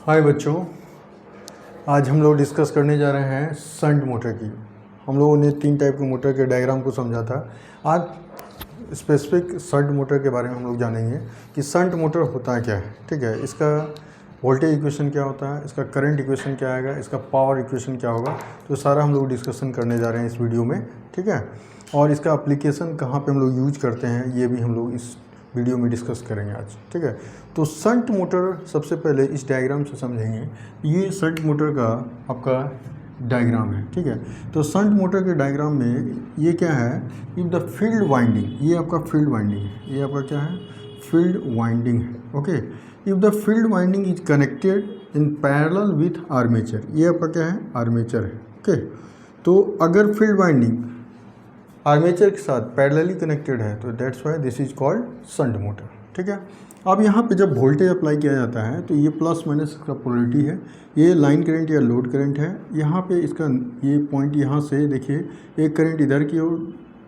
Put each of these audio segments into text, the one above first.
हाय बच्चों, आज हम लोग डिस्कस करने जा रहे हैं शंट मोटर की। हम लोगों ने 3 टाइप के मोटर के डायग्राम को समझा था। आज स्पेसिफिक शंट मोटर के बारे में हम लोग जानेंगे कि शंट मोटर होता क्या है। ठीक है, इसका वोल्टेज इक्वेशन क्या होता है, इसका करंट इक्वेशन क्या आएगा, इसका पावर इक्वेशन क्या होगा, तो सारा हम लोग डिस्कशन करने जा रहे हैं इस वीडियो में। ठीक है, और इसका एप्लीकेशन कहाँ पे हम लोग यूज करते हैं ये भी हम लोग इस वीडियो में डिस्कस करेंगे आज। ठीक है, तो शंट मोटर सबसे पहले इस डायग्राम से समझेंगे। ये शंट मोटर का आपका डायग्राम है। ठीक है, तो शंट मोटर के डायग्राम में ये क्या है, इफ द फील्ड वाइंडिंग, ये आपका फील्ड वाइंडिंग है, ये आपका क्या है, फील्ड वाइंडिंग है। Okay, if the field winding is connected in parallel with armature, ये आपका क्या है, आर्मेचर है। ओके, तो अगर फील्ड वाइंडिंग आर्मेचर के साथ पैरेलली कनेक्टेड है तो that's why this is called shunt motor. ठीक है, अब यहाँ पे जब वोल्टेज अप्लाई किया जाता है तो ये प्लस माइनस इसका पोलरिटी है, ये लाइन करंट या लोड करंट है। यहाँ पे इसका ये पॉइंट, यहाँ से देखिए एक करंट इधर की ओर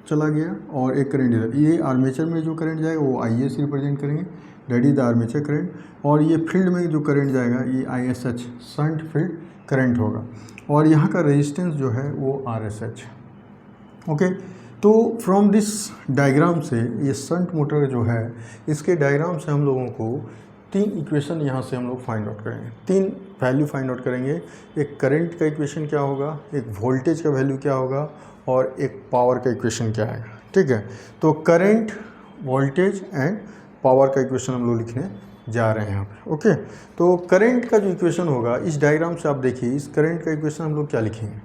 चला गया और एक करंट इधर, ये आर्मेचर में जो करंट जाएगा वो आई से रिप्रेजेंट करेंगे, that is the armature current. और ये फील्ड में जो करंट जाएगा ये ISH शंट फील्ड करंट होगा, और यहाँ का रेजिस्टेंस जो है वो RSH। ओके, तो फ्रॉम दिस डायग्राम से ये शंट मोटर जो है, इसके डायग्राम से हम लोगों को 3 इक्वेशन यहाँ से हम लोग फाइंड आउट करेंगे, 3 वैल्यू फाइंड आउट करेंगे। एक करंट का इक्वेशन क्या होगा, एक वोल्टेज का वैल्यू क्या होगा, और एक पावर का इक्वेशन क्या आएगा। ठीक है, तो करंट, वोल्टेज एंड पावर का इक्वेशन हम लोग लिखने जा रहे हैं यहाँ पे। ओके, तो करंट का जो इक्वेशन होगा इस डायग्राम से आप देखिए, इस करंट का इक्वेशन हम लोग क्या लिखेंगे,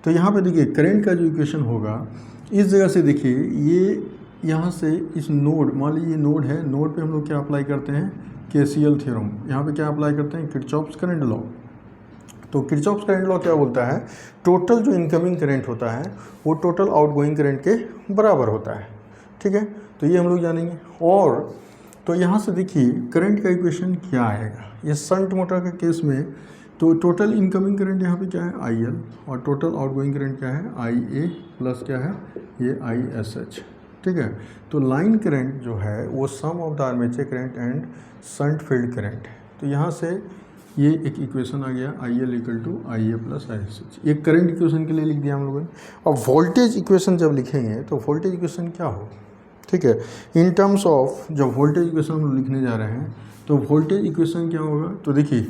तो यहाँ पे देखिए करंट का जो इक्वेशन होगा इस जगह से देखिए, ये यहाँ से इस नोड, मान लीजिए ये नोड है, नोड पे हम लोग क्या अप्लाई करते हैं, KCL थ्योरम। यहाँ पे क्या अप्लाई करते हैं, किरचॉफ्स करंट लॉ। तो किरचॉफ्स करंट लॉ क्या बोलता है, टोटल जो इनकमिंग करंट होता है वो टोटल आउटगोइंग करंट के बराबर होता है। ठीक है, तो ये हम लोग जानेंगे। और तो यहाँ से देखिए करंट का इक्वेशन क्या आएगा, ये शंट मोटर के केस में तो टोटल इनकमिंग करंट यहाँ पे क्या है, IL, और टोटल आउटगोइंग करंट क्या है, IA प्लस क्या है, ये ISH। ठीक है, तो लाइन करंट जो है वो sum of the armature current and shunt field current है। तो यहाँ से ये एक इक्वेशन आ गया, IL equal to IA plus ISH। ये करंट इक्वेशन के लिए लिख दिया हम लोगों ने। और वोल्टेज इक्वेशन जब लिखेंगे तो वोल्टेज इक्वेशन क्या हो, ठीक है, इन टर्म्स ऑफ जब वोल्टेज इक्वेशन हम लिखने जा रहे हैं तो वोल्टेज इक्वेशन क्या होगा, तो देखिए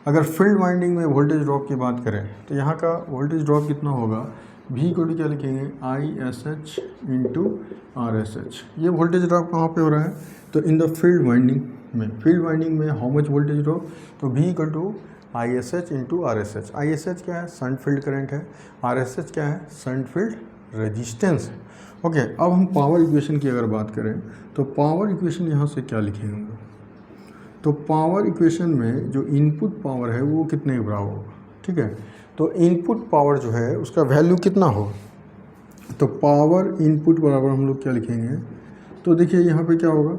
अगर फील्ड वाइंडिंग में वोल्टेज ड्रॉप की बात करें तो यहाँ का वोल्टेज ड्रॉप कितना होगा, V इक्वल टू क्या लिखेंगे, ISH इंटू RSH। ये वोल्टेज ड्रॉप कहाँ पे हो रहा है, तो इन द फील्ड वाइंडिंग में। फील्ड वाइंडिंग में हाउ मच वोल्टेज ड्रॉप, तो V equal to ISH into RSH। ISH क्या है, शंट फील्ड करंट है, RSH क्या है, शंट फील्ड रेजिस्टेंस है। ओके, अब हम पावर इक्वेशन की अगर बात करें तो पावर इक्वेशन यहाँ से क्या लिखेंगे, तो पावर इक्वेशन में जो इनपुट पावर है वो कितने के बराबर होगा। ठीक है, तो इनपुट पावर जो है उसका वैल्यू कितना हो, तो पावर इनपुट बराबर हम लोग क्या लिखेंगे, तो देखिए यहाँ पे क्या होगा,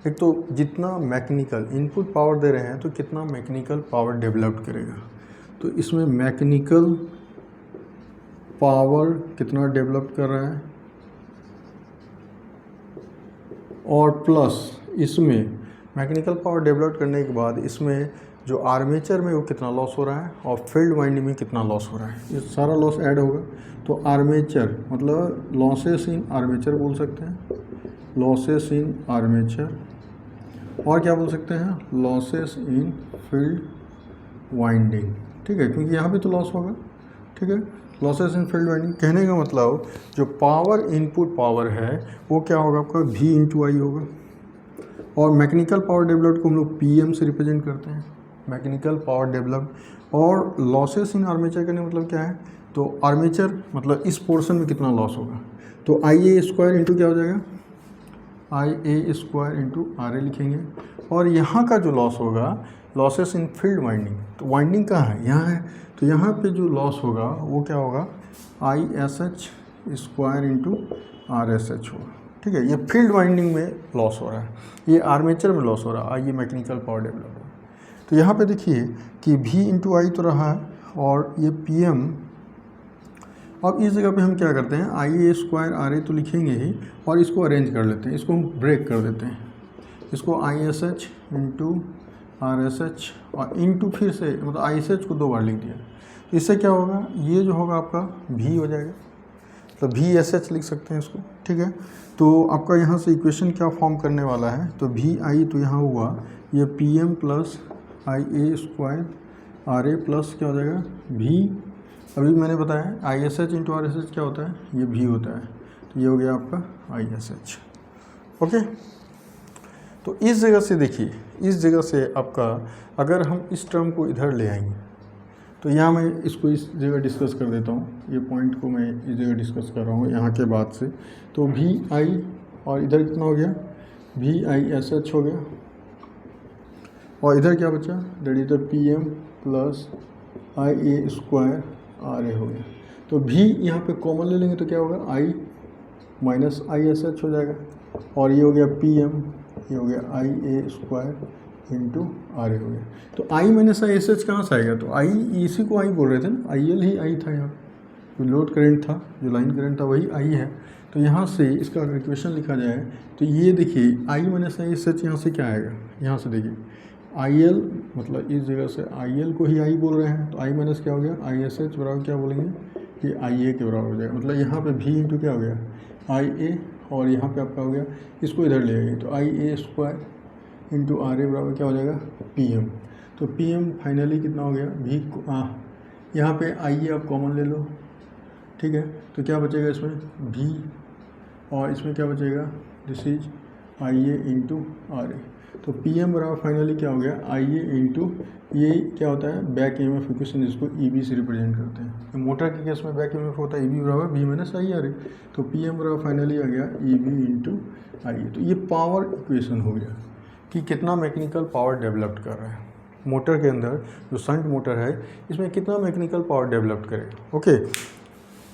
एक तो जितना मैकेनिकल इनपुट पावर दे रहे हैं तो कितना मैकेनिकल पावर डेवलप करेगा, तो इसमें मैकेनिकल पावर कितना डेवलप कर रहा है, और प्लस इसमें मैकेनिकल पावर डेवलप करने के बाद इसमें जो आर्मेचर में वो कितना लॉस हो रहा है और फील्ड वाइंडिंग में कितना लॉस हो रहा है, ये सारा लॉस ऐड होगा। तो आर्मेचर मतलब लॉसेस इन आर्मेचर बोल सकते हैं, लॉसेस इन आर्मेचर, और क्या बोल सकते हैं, लॉसेस इन फील्ड वाइंडिंग। ठीक है, क्योंकि यहाँ भी तो लॉस होगा। ठीक है, लॉसेस इन फील्ड वाइंडिंग कहने का मतलब जो पावर इनपुट पावर है वो क्या होगा आपका, V इंटू I होगा। और मैकेनिकल पावर डेवलप्ड को हम लोग PM से रिप्रेजेंट करते हैं, मैकेनिकल पावर डेवलप्ड। और लॉसेस इन आर्मेचर का मतलब क्या है, तो आर्मेचर मतलब इस पोर्शन में कितना लॉस होगा, तो IA स्क्वायर इंटू क्या हो जाएगा, IA स्क्वायर इंटू RA लिखेंगे। और यहाँ का जो लॉस होगा, लॉसेस इन फील्ड वाइंडिंग, तो वाइंडिंग कहाँ है, यहाँ है, तो यहाँ पे जो लॉस होगा वो क्या होगा, ISH स्क्वायर इंटू RSH होगा। ठीक है, ये फील्ड वाइंडिंग में लॉस हो रहा है, ये आर्मेचर में लॉस हो रहा है, ये मैकेनिकल पावर डेवलप हो। तो यहाँ पे देखिए कि V इंटू I तो रहा है और ये PM। अब इस जगह पे हम क्या करते हैं, IA स्क्वायर RA तो लिखेंगे ही, और इसको अरेंज कर लेते हैं, इसको हम ब्रेक कर देते हैं, इसको ISH इंटू RSH और इनटू फिर से मतलब ISH को 2 बार लिख दिया, तो इससे क्या होगा, ये जो होगा आपका V हो जाएगा, तो VSH लिख सकते हैं इसको, ठीक है। तो आपका यहाँ से इक्वेशन क्या फॉर्म करने वाला है, तो VI तो यहाँ हुआ ये PM plus IA square RA plus क्या हो जाएगा V, अभी मैंने बताया ISH इंटू RSH क्या होता है, ये V होता है, तो ये हो गया आपका ISH। ओके, तो इस जगह से देखिए, इस जगह से आपका अगर हम इस टर्म को इधर ले आएंगे, तो यहाँ मैं इसको इस जगह डिस्कस कर देता हूँ, ये पॉइंट को मैं इस जगह डिस्कस कर रहा हूँ यहाँ के बाद से। तो VI और इधर कितना हो गया, VISH हो गया, और इधर क्या बचा, that is the PM plus IA square RA हो गया। तो V यहाँ पे कॉमन ले लेंगे तो क्या होगा, I माइनस ISH हो जाएगा, और ये हो गया PM, ये हो गया IA स्क्वायर इंटू RA हो गया। तो I माइनस ISH कहाँ से आएगा, तो I इसी को I बोल रहे थे ना, IL ही I था, यहाँ जो लोड करंट था, जो लाइन करंट था वही I है। तो यहाँ से इसका अगर इक्वेशन लिखा जाए तो ये देखिए I माइनस ISH यहाँ से क्या आएगा, यहाँ से देखिए IL मतलब इस जगह से IL को ही I बोल रहे हैं, तो I माइनस क्या हो गया ISH बराबर क्या बोलेंगे कि IA के बराबर हो जाएगा, मतलब यहाँ पे V इंटू क्या हो गया IA, और यहाँ पे आपका हो गया, इसको इधर ले आइए तो IA स्क्वायर इंटू RA बराबर क्या हो जाएगा PM। तो PM फाइनली कितना हो गया V को, यहाँ पे IA आप कॉमन ले लो, ठीक है, तो क्या बचेगा इसमें V, और इसमें क्या बचेगा, this is IA into RA। तो PM बराबर फाइनली क्या हो गया IA इंटू, ये क्या होता है बैक EMF इक्वेशन, जिसको EB से रिप्रेजेंट करते हैं। मोटर के केस में बैक EMF होता है EB बराबर V माइनस IRA, तो PM बराबर फाइनली आ गया EB इंटू IA। तो ये पावर इक्वेशन हो गया कि कितना मैकेनिकल पावर डेवलप कर रहा है मोटर के अंदर, जो शंट मोटर है इसमें कितना मैकेनिकल पावर डेवलप करेगा। ओके,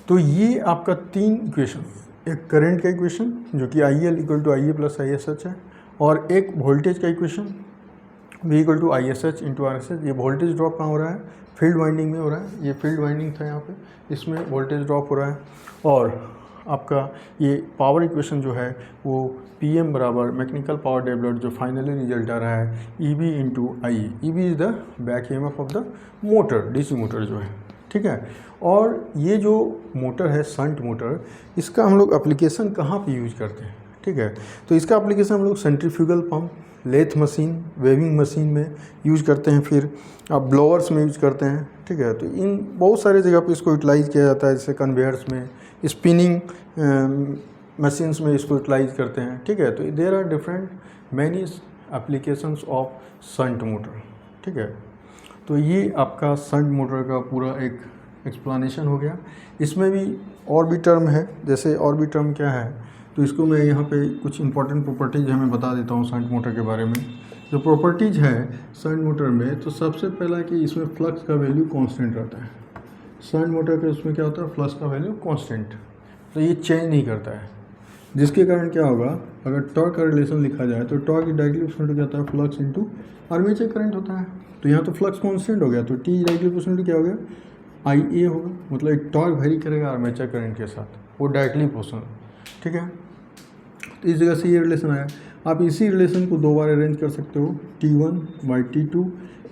तो ये आपका 3 इक्वेशन, एक करंट का इक्वेशन जो कि IL equal to IA plus ISH है, और एक वोल्टेज का equation V equal to ISH into RSH। ये वोल्टेज ड्रॉप कहाँ हो रहा है, फील्ड वाइंडिंग में हो रहा है, ये फील्ड वाइंडिंग था यहाँ पे, इसमें वोल्टेज ड्रॉप हो रहा है। और आपका ये पावर इक्वेशन जो है वो PM बराबर मैकेनिकल पावर डेवलप्ड, जो फाइनली रिजल्ट आ रहा है EB into IE। EB is the back EMF of the motor, DC motor जो है, ठीक है। और ये जो मोटर है शंट मोटर, इसका हम लोग एप्लीकेशन कहाँ पे यूज करते हैं, ठीक है। तो इसका एप्लीकेशन हम लोग centrifugal pump, lathe machine, weaving machine में यूज करते हैं, फिर आप ब्लोअर्स में यूज करते हैं, ठीक है। तो इन बहुत सारे जगह पे इसको यूटिलाइज़ किया जाता है, जैसे कन्वेयर्स में, स्पिनिंग मशीन्स में इसको यूटिलाइज करते हैं, ठीक है। तो there are different many applications of shunt motor, ठीक है। तो ये आपका शंट मोटर का पूरा एक एक्सप्लेनेशन हो गया। इसमें भी और भी टर्म है, जैसे और भी टर्म क्या है, तो इसको मैं यहाँ पे कुछ इंपॉर्टेंट प्रॉपर्टीज हमें बता देता हूँ शंट मोटर के बारे में। जो प्रॉपर्टीज है शंट मोटर में, तो सबसे पहला कि इसमें फ्लक्स का वैल्यू कांस्टेंट रहता है। शंट मोटर के उसमें क्या होता है, फ्लक्स का वैल्यू कांस्टेंट, तो ये चेंज नहीं करता है, जिसके कारण क्या होगा, अगर टॉर्क का रिलेशन लिखा जाए तो टॉर्क डायरेक्टली प्रोपोर्शनल हो जाता है फ्लक्स इंटू आर्मेचर करंट होता है। तो यहाँ तो फ्लक्स कांस्टेंट हो गया, तो T डायरेक्टली प्रोपोर्शनल क्या हो गया IA होगा, मतलब एक टॉर्क वेरी करेगा आर्मेचर करंट के साथ, वो डायरेक्टली प्रोपोर्शनल, ठीक है। तो इस जगह से ये रिलेशन आया। आप इसी रिलेशन को 2 बार अरेंज कर सकते हो, T1/T2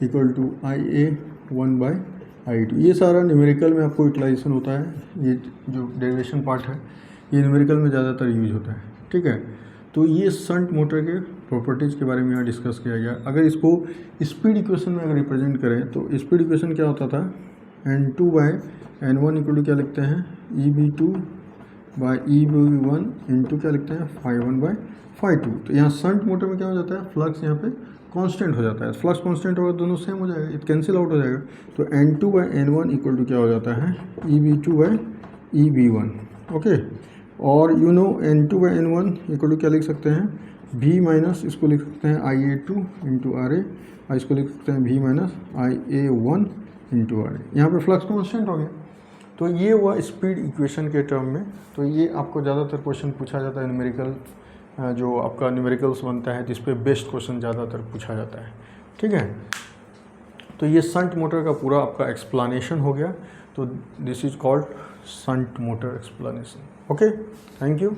इक्वल टू IA1/I2। ये सारा न्यूमेरिकल में आपको यूटिलाइजेशन होता है, ये जो डेरिवेशन पार्ट है ये न्यूमेरिकल में ज़्यादातर यूज होता है, ठीक है। तो ये शंट मोटर के प्रॉपर्टीज़ के बारे में यहाँ डिस्कस किया गया। अगर इसको स्पीड इक्वेशन में अगर रिप्रेजेंट करें तो स्पीड इक्वेशन क्या होता था, N2/N1 इक्वल टू क्या लिखते हैं EB2/EB1 इंटू क्या लिखते हैं ∅1/∅2। तो यहाँ शंट मोटर में क्या हो जाता है, फ्लक्स यहाँ पे कांस्टेंट हो जाता है, फ्लक्स कांस्टेंट होगा दोनों सेम हो जाएगा, इट कैंसिल आउट हो जाएगा। तो N2/N1 इक्वल टू क्या हो जाता है EB2/EB1, ओके। और you know N2/N1 equal to क्या लिख सकते हैं V माइनस, इसको लिख सकते हैं IA2 इंटू RA, और इसको लिख सकते हैं V minus IA1 into RA। यहाँ पे फ्लक्स कांस्टेंट हो गया। तो ये हुआ स्पीड इक्वेशन के टर्म में। तो ये आपको ज़्यादातर क्वेश्चन पूछा जाता है न्यूमेरिकल, जो आपका न्यूमेरिकल्स बनता है जिस पे बेस्ट क्वेश्चन ज़्यादातर पूछा जाता है, ठीक है। तो ये शंट मोटर का पूरा आपका एक्सप्लेनेशन हो गया। तो this is called shunt motor explanation, okay. Thank you.